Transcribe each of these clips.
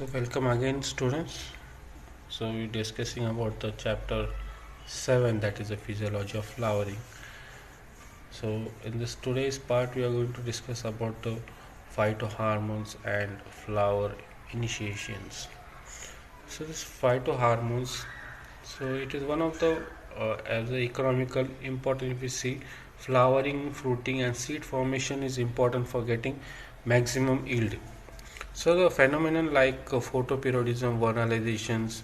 So welcome again students. So we're discussing about the chapter 7, that is the physiology of flowering. So in this today's part we are going to discuss about the phytohormones and flower initiations. So this phytohormones, so it is one of the as the economical important. If we see, flowering, fruiting and seed formation is important for getting maximum yield. So the phenomenon like photoperiodism, vernalizations,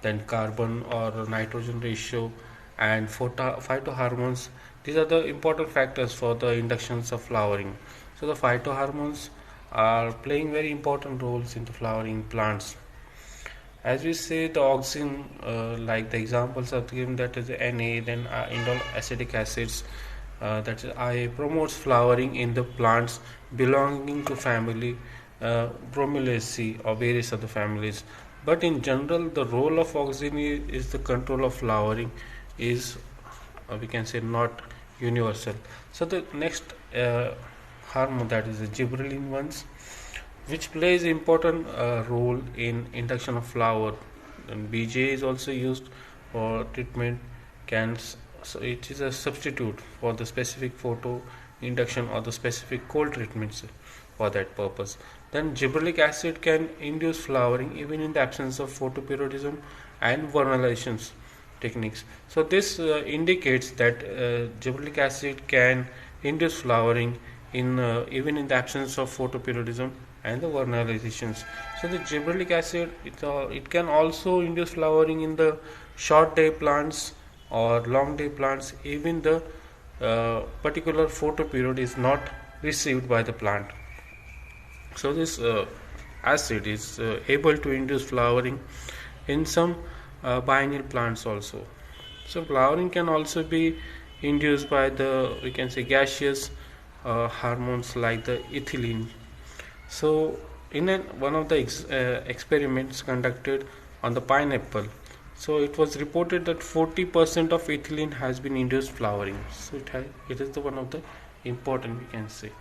then carbon or nitrogen ratio, and phytohormones, these are the important factors for the inductions of flowering. So the phytohormones are playing very important roles in the flowering plants. As we say, the oxygen, like the examples are given, that is Na, then indole acetic acids, that is I, promotes flowering in the plants belonging to family Bromelaceae or various other families. But in general, the role of oxygen is the control of flowering is we can say not universal. So the next hormone, that is the gibberellin ones, which plays important role in induction of flower. And BJ is also used for treatment cans, so it is a substitute for the specific photo induction or the specific cold treatments for that purpose. Then gibberellic acid can induce flowering even in the absence of photoperiodism and vernalizations techniques. So this indicates that gibberellic acid can induce flowering in even in the absence of photoperiodism and the vernalizations. So the gibberellic acid, it can also induce flowering in the short day plants or long day plants, even the particular photoperiod is not received by the plant. So this acid is able to induce flowering in some biennial plants also. So flowering can also be induced by the, we can say, gaseous hormones like the ethylene. So in one of the experiments conducted on the pineapple, so it was reported that 40% of ethylene has been induced flowering. So it is the one of the important, we can say.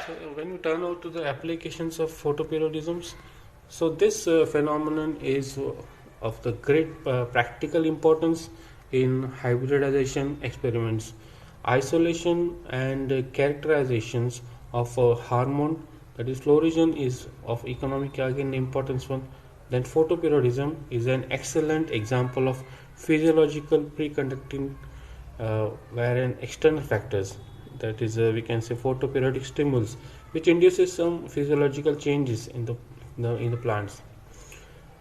So when we turn out to the applications of photoperiodisms, so this phenomenon is of the great practical importance in hybridization experiments, isolation and characterizations of a hormone, that is florism, is of economic again importance one. Then photoperiodism is an excellent example of physiological preconducting wherein external factors, that is we can say photoperiodic stimulus, which induces some physiological changes in the plants.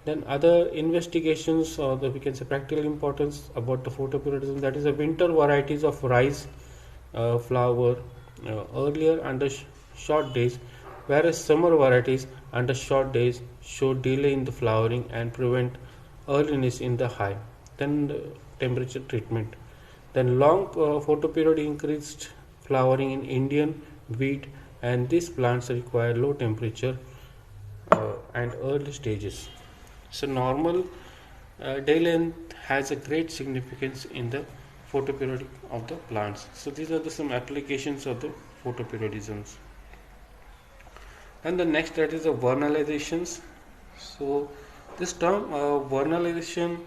Then other investigations or the, we can say, practical importance about the photoperiodism, that is the winter varieties of rice flower earlier under short days, whereas summer varieties under short days show delay in the flowering and prevent earliness in the high. Then the temperature treatment. Then long photoperiod increased flowering in Indian wheat, and these plants require low temperature and early stages. So normal day length has a great significance in the photoperiodic of the plants. So these are some applications of the photoperiodisms. And the next, that is the vernalizations. So this term vernalization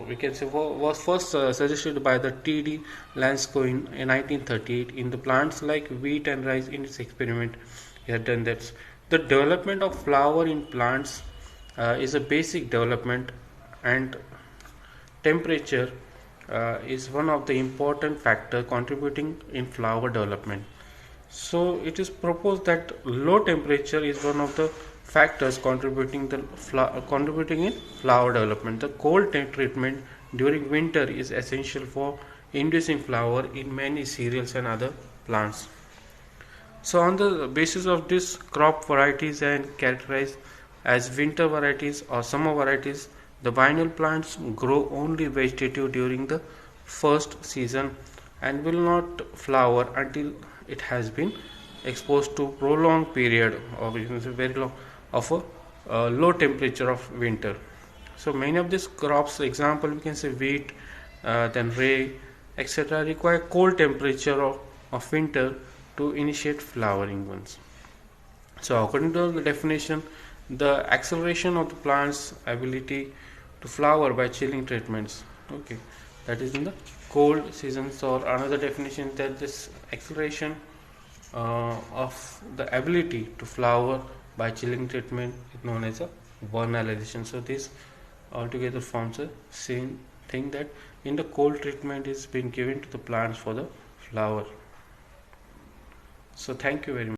we can say was first suggested by the T.D. Lansko in 1938 in the plants like wheat and rice. In its experiment he had done that. The development of flower in plants is a basic development, and temperature is one of the important factor contributing in flower development. So it is proposed that low temperature is one of the factors contributing in flower development. The cold treatment during winter is essential for inducing flower in many cereals and other plants. So on the basis of this, crop varieties and characterized as winter varieties or summer varieties. The biennial plants grow only vegetative during the first season and will not flower until it has been exposed to prolonged period, or we can say very long, of a low temperature of winter. So many of these crops, example we can say wheat, then rye, etc., require cold temperature of winter to initiate flowering ones. So according to the definition, the acceleration of the plant's ability to flower by chilling treatments. Okay, that is in the cold seasons. Or another definition that this acceleration of the ability to flower by chilling treatment is known as a vernalization. So this altogether forms a same thing, that in the cold treatment is being given to the plants for the flower. So thank you very much.